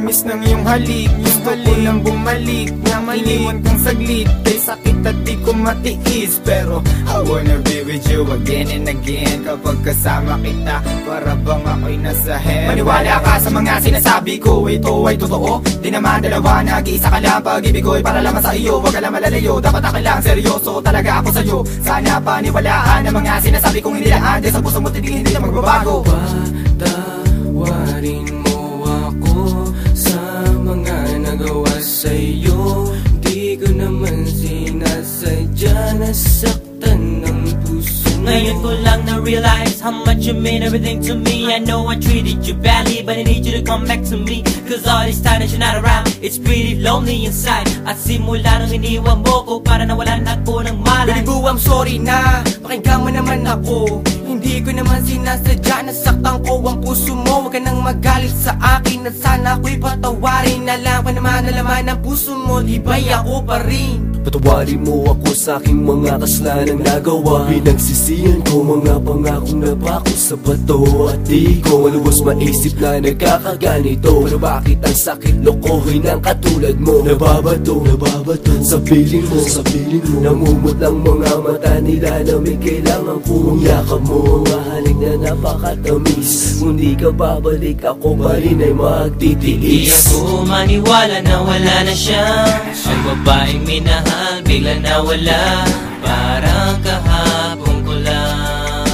tamis ng iyong halik. Gusto ko lang bumalik na maliwan kang saglit. Kay sakit at di ko matiis, pero I wanna be with you again and again. Kapag kasama kita, para bang ako'y nasa heaven. Maniwala ka sa mga sinasabi ko, ito ay totoo. Di naman dalawa, nag-iisa ka lang. Pag-ibig ko'y para lamang sa iyo, wag ka lang malalayo. Dapat akin lang, seryoso talaga ako sa'yo. Sana paniwalaan ang mga sinasabi kong hindi lang ande sa puso mo, titigil hindi na magbabago. Patawarin mo ako sa mga nagawa sa'yo. Di ko naman sinasadya, nasaktan ng puso. Ngayon ko lang na-realize how much you mean everything to me. I know I treated you badly, but I need you to come back to me. Cause all this time that you're not around, it's pretty lonely inside. At simula nung iniwan mo ko, para nawalan ako ng malay. Baby boo, I'm sorry na, pakinggan mo naman ako. Hindi ko naman sinasadya, nasaktan ko ang puso mo. Huwag ka nang magalit sa akin, at sana ako'y patawarin. Alam ko naman na laman ng puso mo, di ba'y ako pa rin? Patawarin mo ako sa aking mga kasalanan nagawa. Pinagsisihan ko mga pangakong napako sa bato. At di ko malubos maisip na nagkakaganito. Pero bakit ang sakit lokohin ng katulad mo? Nababato sa piling mo, namumot ang mga mata nila na may kailangan kong yakap mo. Mahaling na napakatamis, kung di ka babalik ako pa rin ay magtitiis. Di ako maniwala na wala na siya. Ang babaeng minahal bigla nawala. Parang kahapon ko lang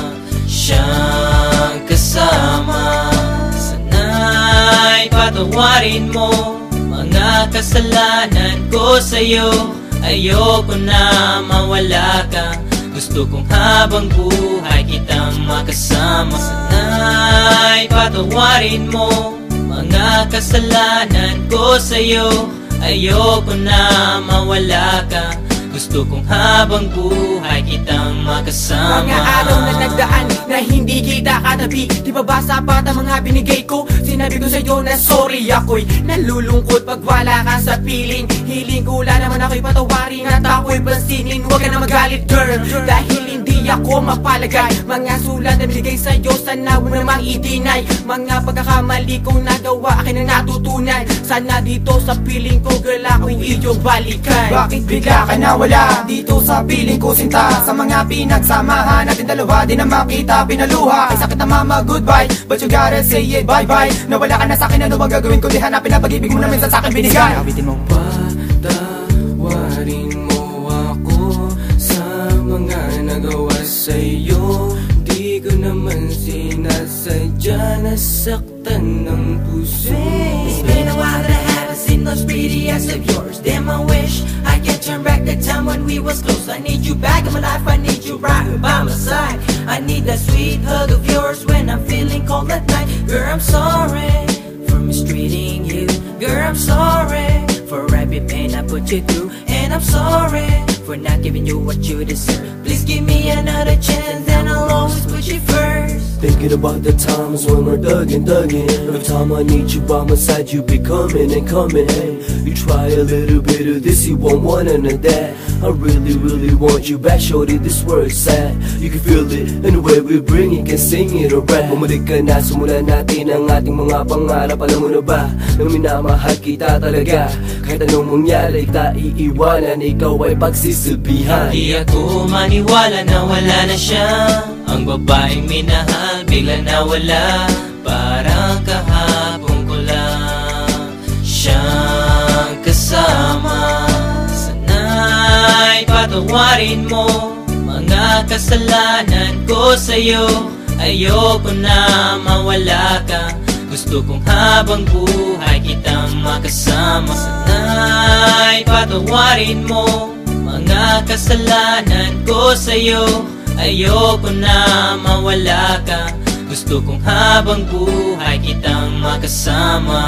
siyang kasama. Sana'y patawarin mo mga kasalanan ko sa'yo. Ayoko na mawala ka, gusto kong habang buhay kitang makasama. Sana'y patawarin mo mga kasalanan ko sa'yo. Ayoko na mawala ka, gusto kong habang buhay kitang makasama. Mga araw na nagdaan na hindi kita katabi, di ba ba sapat ang mga binigay ko? Sinabi ko sa'yo na sorry, ako'y nalulungkot pag wala ka sa piling. Hiling ko lang naman ako'y patawarin at ako'y pansinin. Huwag ka na magalit girl, dahil hindi ako mapalagay. Mga sulat na binigay sa'yo, sana mo namang i-deny. Mga pagkakamali kong nagawa, akin ang natutunan. Sana dito sa piling ko girl, ako'y iyong balikan. Bakit bigla ka nawala dito sa piling ko sinta? Sa mga pinagsamahan natin dalawa, di na makita pinaluha. Ay sakit na mama, goodbye, but you gotta say it bye-bye. Nawala ka na sa'kin, ano bang gagawin ko? Di hanapin ang pag-ibig mo na minsan sa'kin binigay. Awitin mo. Patawarin mo ako sa mga nagawa sa'yo. Di ko naman sinasadya, nasaktan ng puso. It's been a while that I haven't seen those pretty eyes of yours. Damn, I wish I could turn back the time when we was close. I need you back in my life, I need you right by my side. I need that sweet hug of yours when I'm feeling cold at night. Girl, I'm sorry for mistreating you. Girl, I'm sorry for every pain I put you through. And I'm sorry for not giving you what you deserve. Please give me another chance and I'll always put you first. Thinking about the times when we're thuggin'. Every time I need you by my side, you be coming and coming. Hey, you try a little bit of this, you won't want none of that. I really, really want you back, shorty, this word's sad. You can feel it, and the way we bring it, can sing it or rap. Bumalik ka na, simulan natin ang ating mga pangarap. Alam mo na ba, na minamahal kita talaga. Kahit anong mangyari, kita iiwanan, ikaw ay pagsisilbihan. Di ako maniwala na wala na siya. Ang babaeng minahal bigla nawala. Parang kahapon ko lang siyang kasama. Sana'y patawarin mo mga kasalanan ko sa'yo. Ayoko na mawala ka, gusto kong habang buhay kitang makasama. Sana'y patawarin mo mga kasalanan ko sa'yo. Ayoko na mawala ka, gusto kong habang buhay kitang makasama.